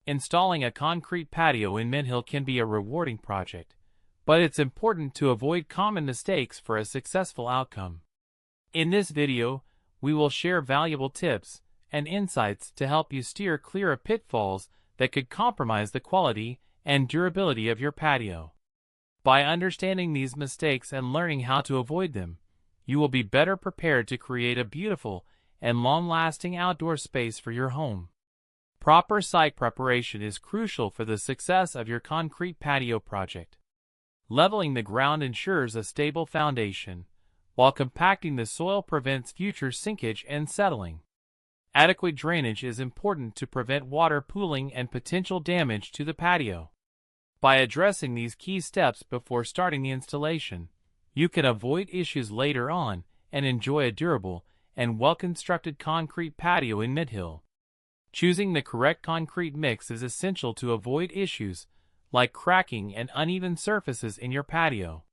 Installing a concrete patio in Midhill can be a rewarding project, but it's important to avoid common mistakes for a successful outcome. In this video, we will share valuable tips and insights to help you steer clear of pitfalls that could compromise the quality and durability of your patio. By understanding these mistakes and learning how to avoid them, you will be better prepared to create a beautiful and long-lasting outdoor space for your home. Proper site preparation is crucial for the success of your concrete patio project. Leveling the ground ensures a stable foundation, while compacting the soil prevents future sinkage and settling. Adequate drainage is important to prevent water pooling and potential damage to the patio. By addressing these key steps before starting the installation, you can avoid issues later on and enjoy a durable and well-constructed concrete patio in Midhill. Choosing the correct concrete mix is essential to avoid issues like cracking and uneven surfaces in your patio.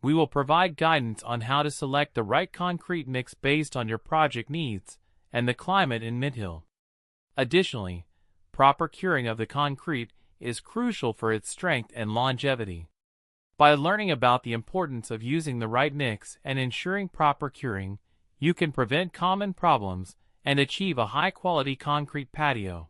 We will provide guidance on how to select the right concrete mix based on your project needs and the climate in Midhill. Additionally, proper curing of the concrete is crucial for its strength and longevity. By learning about the importance of using the right mix and ensuring proper curing, you can prevent common problems and achieve a high-quality concrete patio.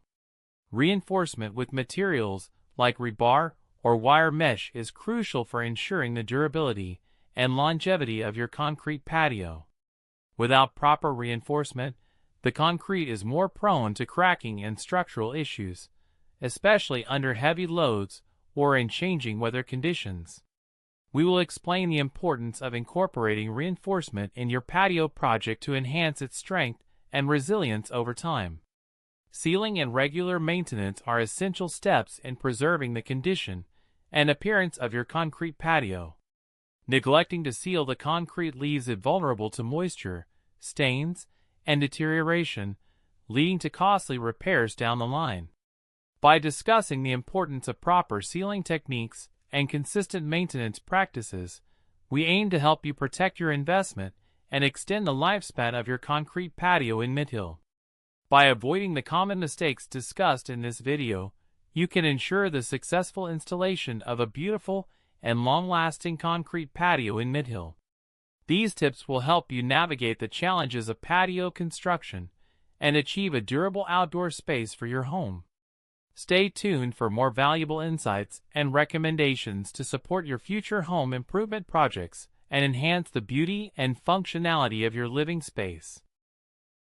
Reinforcement with materials like rebar or wire mesh is crucial for ensuring the durability and longevity of your concrete patio. Without proper reinforcement, the concrete is more prone to cracking and structural issues, especially under heavy loads or in changing weather conditions. We will explain the importance of incorporating reinforcement in your patio project to enhance its strength and resilience over time. Sealing and regular maintenance are essential steps in preserving the condition and appearance of your concrete patio. Neglecting to seal the concrete leaves it vulnerable to moisture, stains, and deterioration, leading to costly repairs down the line. By discussing the importance of proper sealing techniques and consistent maintenance practices, we aim to help you protect your investment and extend the lifespan of your concrete patio in Midhill. By avoiding the common mistakes discussed in this video, you can ensure the successful installation of a beautiful and long-lasting concrete patio in Midhill. These tips will help you navigate the challenges of patio construction and achieve a durable outdoor space for your home. Stay tuned for more valuable insights and recommendations to support your future home improvement projects and enhance the beauty and functionality of your living space.